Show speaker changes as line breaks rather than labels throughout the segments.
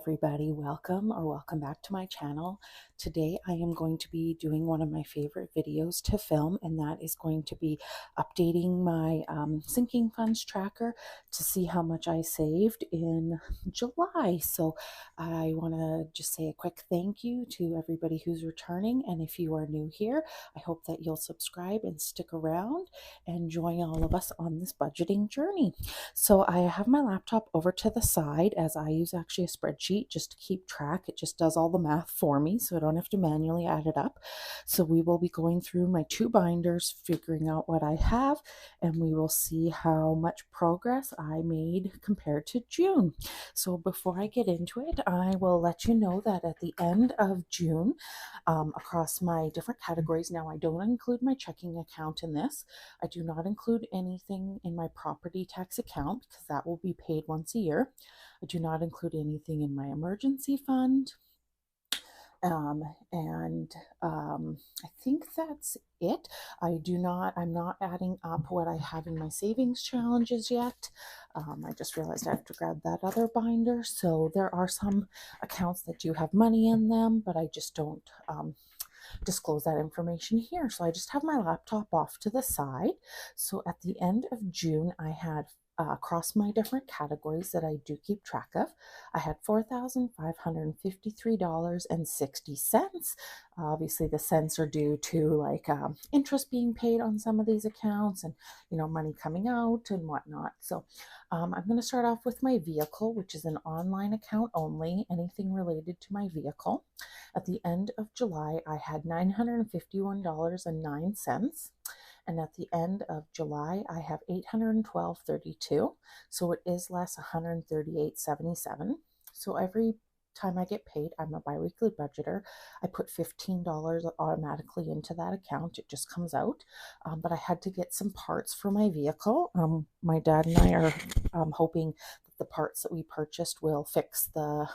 everybody, welcome back to my channel. Today I am going to be doing one of my favorite videos to film, and that is going to be updating my sinking funds tracker to see how much I saved in July. So I want to just say a quick thank you to everybody who's returning, and if you are new here, I hope that you'll subscribe and stick around and join all of us on this budgeting journey. So I have my laptop over to the side, as I use actually a spreadsheet just to keep track. It just does all the math for me, so I don't have to manually add it up. So we will be going through my two binders, figuring out what I have, and we will see how much progress I made compared to June. So before I get into it, I will let you know that at the end of June, across my different categories, now I don't include my checking account in this. I do not include anything in my property tax account because that will be paid once a year. I do not include anything in my emergency fund. I think that's it. I'm not adding up what I have in my savings challenges yet. I just realized I have to grab that other binder. So there are some accounts that do have money in them, but I just don't disclose that information here. So I just have my laptop off to the side. So at the end of June, I had across my different categories that I do keep track of, I had $4,553.60. Obviously, the cents are due to like interest being paid on some of these accounts, and money coming out and whatnot. So I'm going to start off with my vehicle, which is an online account only, anything related to my vehicle. At the end of July, I had $951.09. And at the end of July, I have $812.32. So it is less $138.77. So every time I get paid, I'm a biweekly budgeter. I put $15 automatically into that account. It just comes out. But I had to get some parts for my vehicle. My dad and I are hoping the parts that we purchased will fix the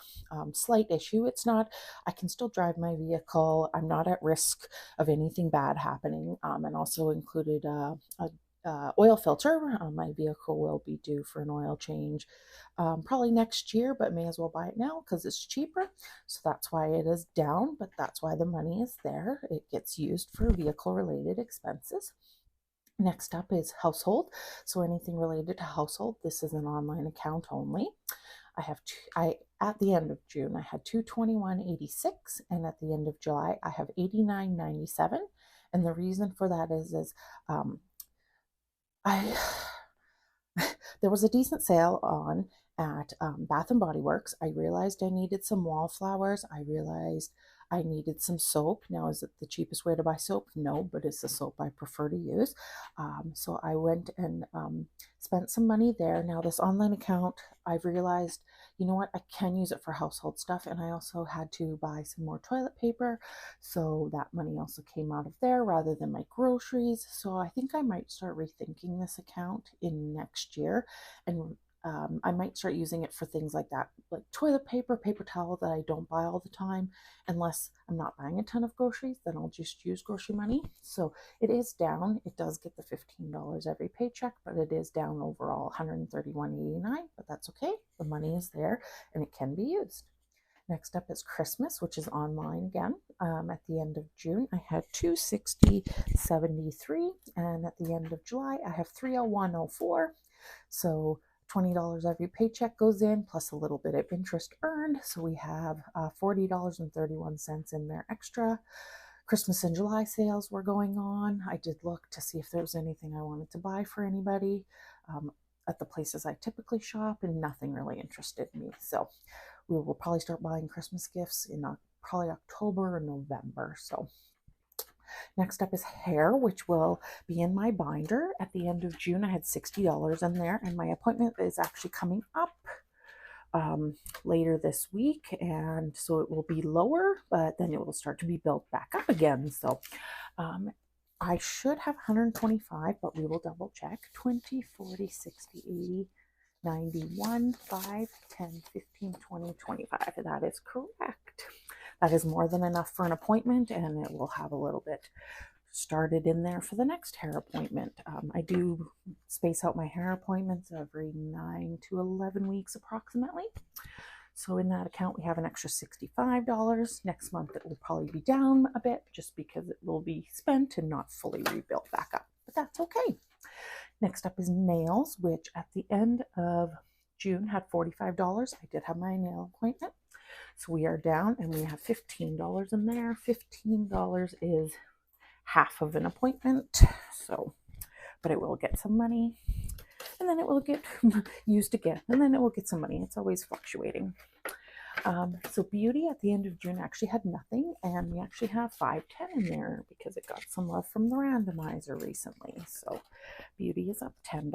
slight issue. It's not, I can still drive my vehicle. I'm not at risk of anything bad happening, and also included a oil filter. My vehicle will be due for an oil change probably next year, but may as well buy it now because it's cheaper. So that's why it is down, but that's why the money is there. It gets used for vehicle related expenses. Next up is household. So anything related to household, this is an online account only. At the end of June, I had $221.86, and at the end of July, I have $89.97. And the reason for that is I there was a decent sale on at Bath and Body Works. I realized I needed some wallflowers. I realized I needed some soap. Now, is it the cheapest way to buy soap? No, but it's the soap I prefer to use. So I went and spent some money there. Now, this online account, I've realized, you know what, I can use it for household stuff. And I also had to buy some more toilet paper. So that money also came out of there rather than my groceries. So I think I might start rethinking this account in next year, and I might start using it for things like that, like toilet paper, paper towel that I don't buy all the time. Unless I'm not buying a ton of groceries, then I'll just use grocery money. So it is down. It does get the $15 every paycheck, but it is down overall $131.89, but that's okay. The money is there and it can be used. Next up is Christmas, which is online again. At the end of June, I had $260.73, and at the end of July, I have $301.04. So $20 every paycheck goes in, plus a little bit of interest earned. So we have $40.31 in there extra. Christmas and July sales were going on. I did look to see if there was anything I wanted to buy for anybody at the places I typically shop, and nothing really interested me. So we will probably start buying Christmas gifts in probably October or November. So next up is hair, which will be in my binder. At the end of June, I had $60 in there, and my appointment is actually coming up later this week, and so it will be lower, but then it will start to be built back up again. So I should have 125, but we will double check. 20, 40, 60, 80, 91, 5, 10, 15, 20, 25. That is correct. That is more than enough for an appointment, and it will have a little bit started in there for the next hair appointment. I do space out my hair appointments every 9 to 11 weeks approximately. So in that account, we have an extra $65. Next month, it will probably be down a bit just because it will be spent and not fully rebuilt back up, but that's okay. Next up is nails, which at the end of June had $45. I did have my nail appointment. So we are down and we have $15 in there. $15 is half of an appointment. So, but it will get some money and then it will get used again and then it will get some money. It's always fluctuating. So beauty at the end of June actually had nothing, and we actually have 510 in there because it got some love from the randomizer recently. So beauty is up $10.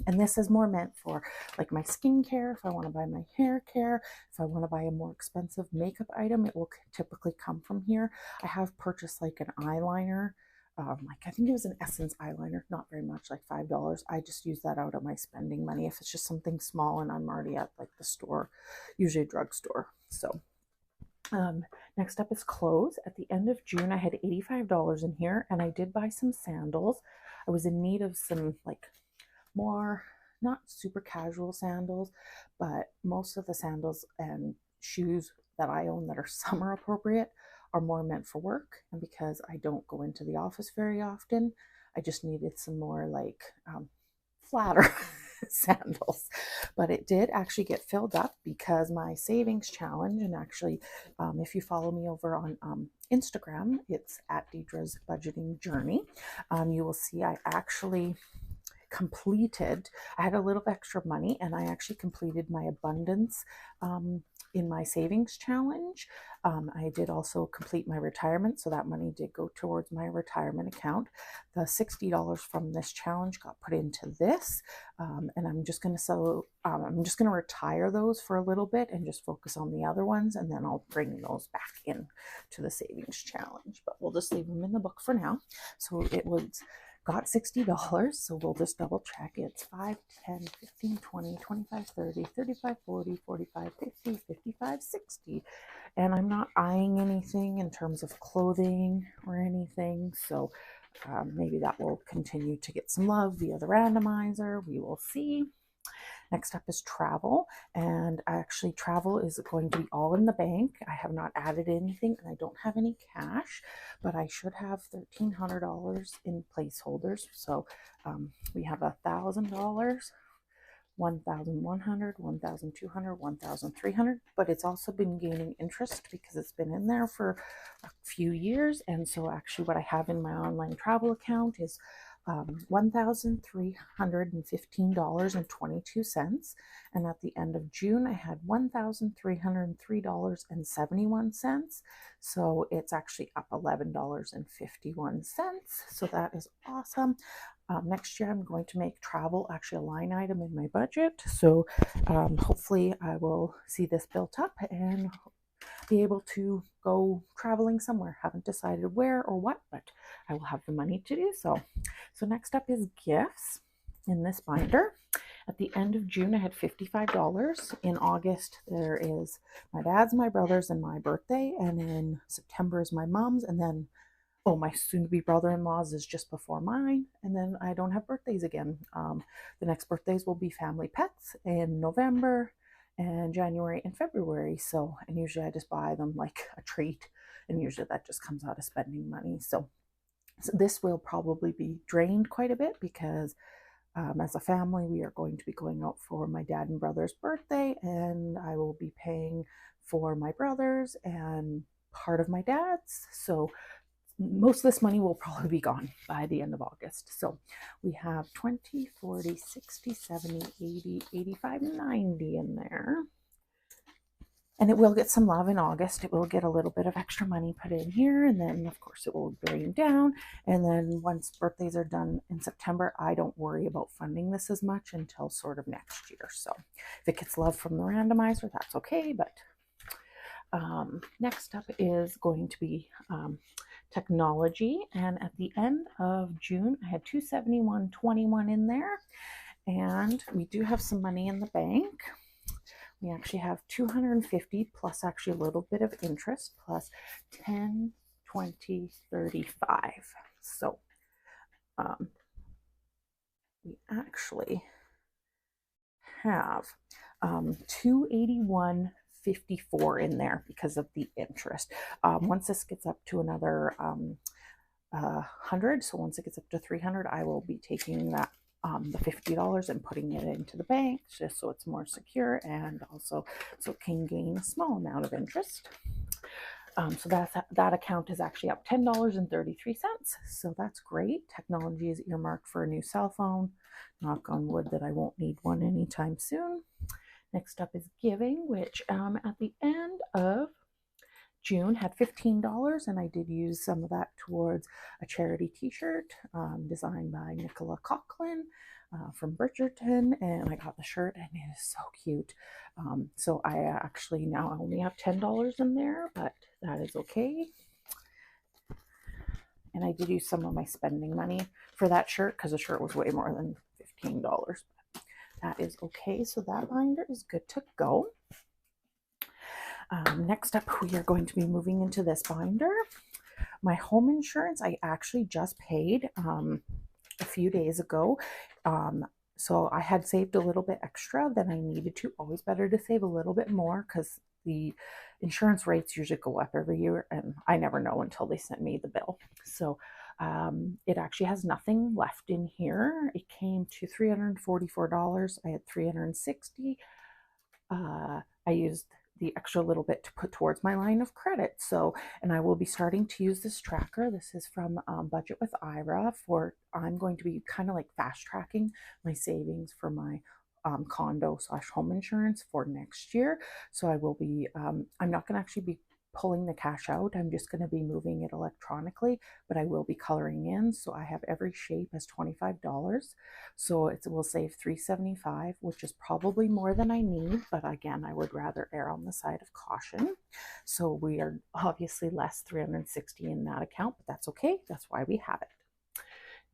And this is more meant for like my skincare. If I want to buy my hair care, if I want to buy a more expensive makeup item, it will typically come from here. I have purchased like an eyeliner. Like I think it was an Essence eyeliner, not very much, like $5. I just use that out of my spending money if it's just something small and I'm already at like the store, usually a drugstore. So next up is clothes. At the end of June, I had $85 in here, and I did buy some sandals. I was in need of some like more, not super casual sandals, but most of the sandals and shoes that I own that are summer appropriate are more meant for work. And because I don't go into the office very often, I just needed some more like flatter sandals. But it did actually get filled up because my savings challenge, and actually if you follow me over on Instagram, it's at Deidre's Budgeting Journey, you will see I actually completed, I had a little extra money and I actually completed my abundance in my savings challenge. I did also complete my retirement, so that money did go towards my retirement account. The $60 from this challenge got put into this, and I'm just going to retire those for a little bit and just focus on the other ones, and then I'll bring those back in to the savings challenge. But we'll just leave them in the book for now. So it was got $60, so we'll just double check. It's 5, 10, 15, 20, 25, 30, 35, 40, 45, 50, 55, 60. And I'm not eyeing anything in terms of clothing or anything, so maybe that will continue to get some love via the randomizer. We will see. Next up is travel, and actually travel is going to be all in the bank. I have not added anything and I don't have any cash, but I should have $1,300 in placeholders. So we have $1,000, 1,100, 1,200, 1,300, but it's also been gaining interest because it's been in there for a few years. And so actually what I have in my online travel account is $1,315.22, and at the end of June I had $1,303.71, so it's actually up $11.51, so that is awesome. Next year I'm going to make travel actually a line item in my budget, so hopefully I will see this built up and be able to go traveling somewhere. Haven't decided where or what, but I will have the money to do so. So next up is gifts in this binder. At the end of June, I had $55. In August, there is my dad's, my brother's, and my birthday. And in September is my mom's. And then, oh, my soon-to-be brother-in-law's is just before mine. And then I don't have birthdays again. The next birthdays will be family pets in November and January and February. So, and usually I just buy them like a treat, and usually that just comes out of spending money. So this will probably be drained quite a bit because as a family, we are going to be going out for my dad and brother's birthday, and I will be paying for my brother's and part of my dad's. So most of this money will probably be gone by the end of August. So we have 20, 40, 60, 70, 80, 85, 90 in there. And it will get some love in August. It will get a little bit of extra money put in here. And then, of course, it will drain down. And then once birthdays are done in September, I don't worry about funding this as much until sort of next year. So if it gets love from the randomizer, that's okay. But next up is going to be technology. And at the end of June, I had $271.21 in there. And we do have some money in the bank. We actually have 250 plus actually a little bit of interest plus 10, 20, 35. So we actually have $281.54 in there because of the interest. Once this gets up to another 100, so once it gets up to 300, I will be taking that the $50 and putting it into the bank just so it's more secure, and also so it can gain a small amount of interest. So that account is actually up $10.33. So that's great. Technology is earmarked for a new cell phone. Knock on wood that I won't need one anytime soon. Next up is giving, which at the end of June had $15, and I did use some of that towards a charity t-shirt designed by Nicola Coughlin from Bridgerton, and I got the shirt and it is so cute. So I actually now only have $10 in there, but that is okay. And I did use some of my spending money for that shirt because the shirt was way more than $15. But that is okay. So that binder is good to go. Next up, we are going to be moving into this binder. My home insurance, I actually just paid a few days ago. So I had saved a little bit extra than I needed to. Always better to save a little bit more because the insurance rates usually go up every year, and I never know until they send me the bill. So it actually has nothing left in here. It came to $344. I had $360. I used the extra little bit to put towards my line of credit. So, and I will be starting to use this tracker. This is from Budget with Ira I'm going to be kind of like fast tracking my savings for my condo / home insurance for next year. So I will be, I'm not going to actually be pulling the cash out. I'm just going to be moving it electronically, but I will be coloring in. So I have every shape as $25. So it will save $375, which is probably more than I need, but again, I would rather err on the side of caution. So we are obviously less $360 in that account, but that's okay. That's why we have it.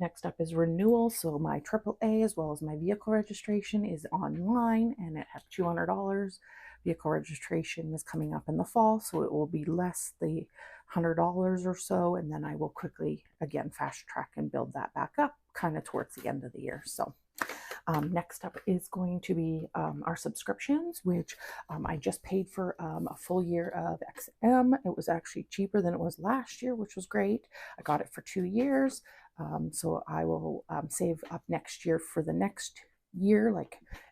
Next up is renewal. So my AAA as well as my vehicle registration is online, and it has $200. Vehicle registration is coming up in the fall, so it will be less the $100 or so, and then I will quickly again fast track and build that back up kind of towards the end of the year. So next up is going to be our subscriptions, which I just paid for a full year of XM. It was actually cheaper than it was last year, which was great. I got it for 2 years. So I will save up next year for the next year,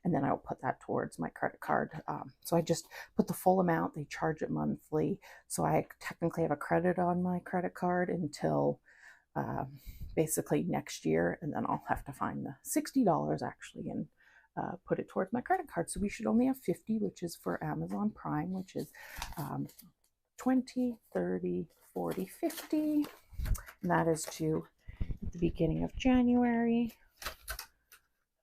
and then I'll put that towards my credit card. So I just put the full amount. They charge it monthly. So I technically have a credit on my credit card until basically next year, and then I'll have to find the $60 actually and put it towards my credit card. So we should only have 50, which is for Amazon Prime, which is 20, 30, 40, 50, and that is due at the beginning of January.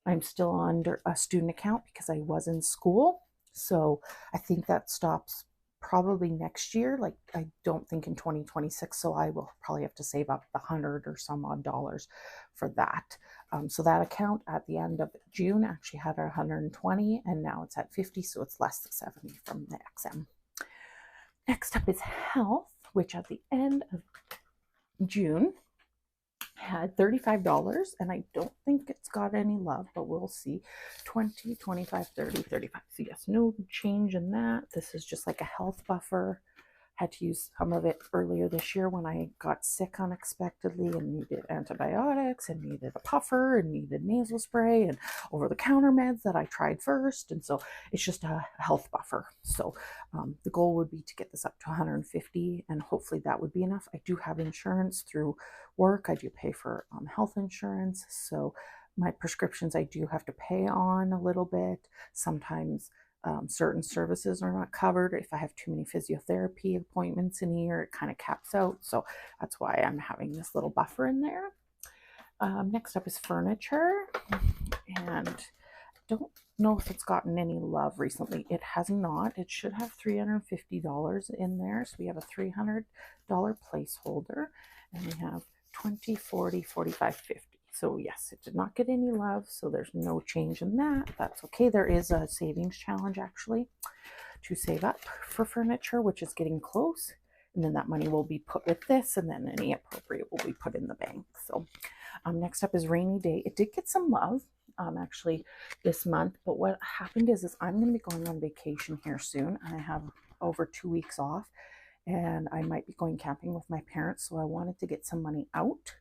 I'm still under a student account because I was in school, so I think that stops probably next year. I don't think in 2026, so I will probably have to save up the 100 or some odd dollars for that. So that account at the end of June actually had 120, and now it's at 50, so it's less than 70 from the XM. Next up is health, which at the end of June had $35, and I don't think it's got any love, but we'll see. 20, 25, 30, 35. So yes, no change in that. This is just like a health buffer. Had to use some of it earlier this year when I got sick unexpectedly and needed antibiotics and needed a puffer and needed nasal spray and over-the-counter meds that I tried first. And so it's just a health buffer. So the goal would be to get this up to 150, and hopefully that would be enough. I do have insurance through work. I do pay for health insurance. So my prescriptions I do have to pay on a little bit. Sometimes certain services are not covered. If I have too many physiotherapy appointments in a year, it kind of caps out. So that's why I'm having this little buffer in there. Next up is furniture, and I don't know if it's gotten any love recently. It has not. It should have $350 in there. So we have a $300 placeholder, and we have 20, 40, 45, 50. So yes, it did not get any love, so there's no change in that. That's okay. There is a savings challenge actually to save up for furniture, which is getting close. And then that money will be put with this, and then any appropriate will be put in the bank. So next up is rainy day. It did get some love. actually this month. But what happened is I'm going to be going on vacation here soon. I have over 2 weeks off, and I might be going camping with my parents. So I wanted to get some money out,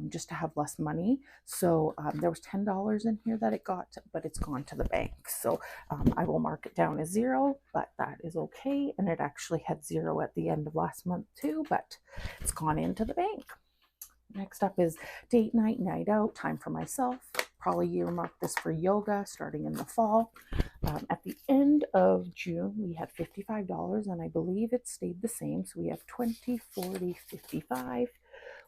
just to have less money. So there was $10 in here that it got, but it's gone to the bank. So I will mark it down as 0, but that is okay. And it actually had 0 at the end of last month too, but it's gone into the bank. Next up is date night, night out, time for myself. Probably earmark this for yoga starting in the fall. At the end of June, we had $55, and I believe it stayed the same. So we have 20, 40, 55,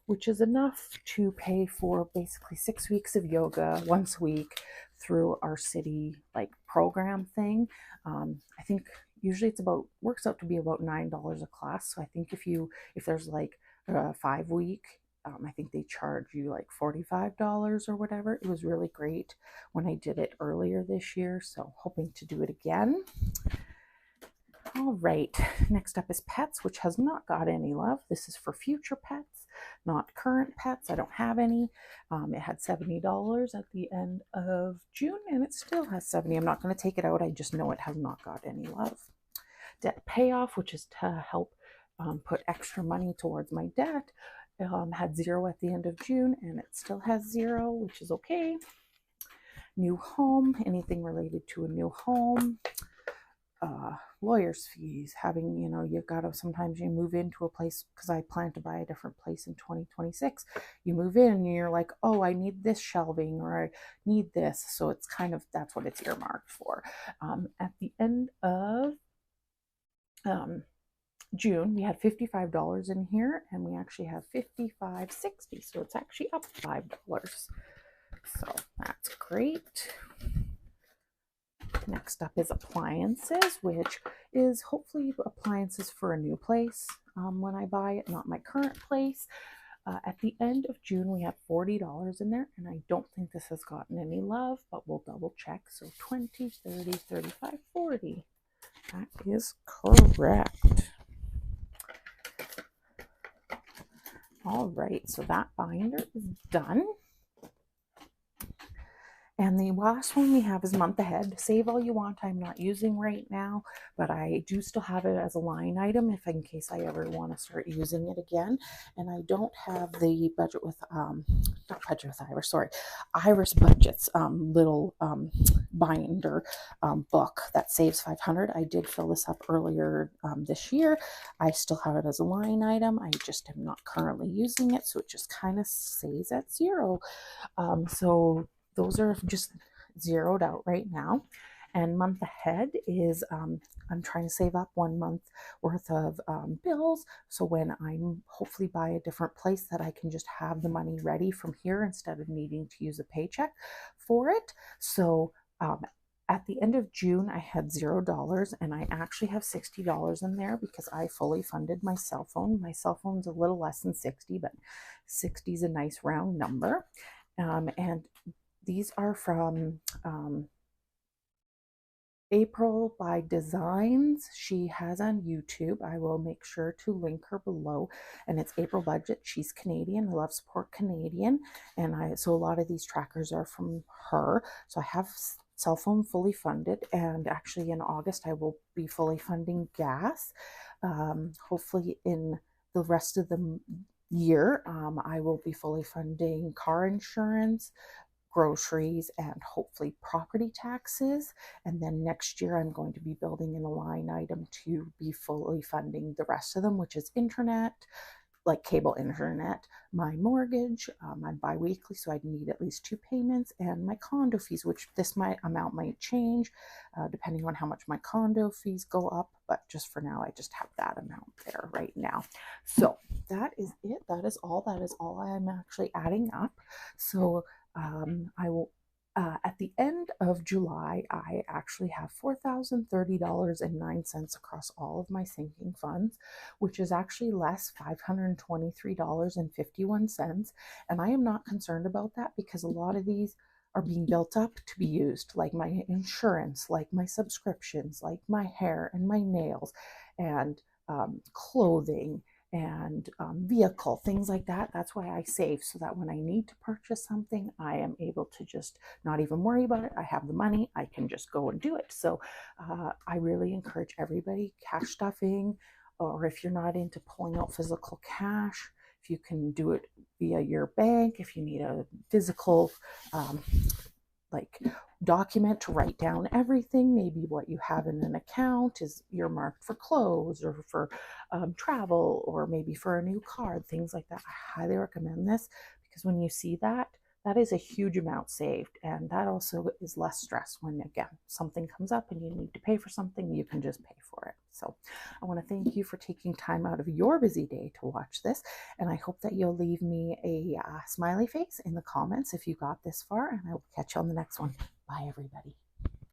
which is enough to pay for basically 6 weeks of yoga once a week through our city like program thing. I think usually works out to be about $9 a class. So I think if there's like a 5 week, I think they charge you like $45 or whatever. It was really great when I did it earlier this year, so hoping to do it again. All right, next up is pets, which has not got any love. This is for future pets, not current pets. I don't have any. It had $70 at the end of June, and it still has 70. I'm not going to take it out. I just know it has not got any love. Debt payoff, which is to help put extra money towards my debt, had 0 at the end of June, and it still has 0, which is okay. New home, anything related to a new home. Lawyer's fees, you've got to, sometimes you move into a place, because I plan to buy a different place in 2026. You move in and you're like, oh, I need this shelving, or I need this. So it's that's what it's earmarked for. At the end of June, we had $55 in here, and we actually have $55.60, so it's actually up $5. So that's great. Next up is appliances, which is hopefully appliances for a new place when I buy it, not my current place. At the end of June, we have $40 in there, and I don't think this has gotten any love, but we'll double check. So 20, 30, 35, 40. That is correct. All right, so that binder is done. And the last one we have is month ahead. Save all you want. I'm not using right now, but I do still have it as a line item in case I ever want to start using it again. And I don't have the budget with, not budget with Iris, sorry, Iris Budget's little binder book that saves $500. I did fill this up earlier this year. I still have it as a line item. I just am not currently using it, so it just kind of stays at 0. So those are just zeroed out right now. And month ahead is I'm trying to save up 1 month worth of bills. So when I hopefully buy a different place, that I can just have the money ready from here instead of needing to use a paycheck for it. So at the end of June, I had $0, and I actually have $60 in there because I fully funded my cell phone. My cell phone's a little less than 60, but 60 is a nice round number. And these are from April by Designs. She has on YouTube. I will make sure to link her below. And it's April Budget. She's Canadian. I love support Canadian. And so a lot of these trackers are from her. So I have cell phone fully funded. And actually in August, I will be fully funding gas. Hopefully in the rest of the year, I will be fully funding car insurance, groceries, and hopefully property taxes. And then next year I'm going to be building in a line item to be fully funding the rest of them, which is internet, like cable internet, my mortgage. I'm bi-weekly, so I'd need at least 2 payments, and my condo fees, which amount might change depending on how much my condo fees go up, but just for now I just have that amount there right now. So that is it. That is all I'm actually adding up. So I will at the end of July, I actually have $4,030.09 across all of my sinking funds, which is actually less $523.51. And I am not concerned about that because a lot of these are being built up to be used, like my insurance, like my subscriptions, like my hair and my nails, and clothing, and vehicle, things like that. That's why I save, so that when I need to purchase something, I am able to just not even worry about it. I have the money, I can just go and do it. So I really encourage everybody, cash stuffing, or if you're not into pulling out physical cash, if you can do it via your bank, if you need a physical like document to write down everything, maybe what you have in an account is earmarked for clothes or for travel, or maybe for a new card, things like that. I highly recommend this, because when you see that, that is a huge amount saved, and that also is less stress when, again, something comes up and you need to pay for something, you can just pay for it. So I want to thank you for taking time out of your busy day to watch this, and I hope that you'll leave me a smiley face in the comments if you got this far, and I will catch you on the next one. Bye, everybody.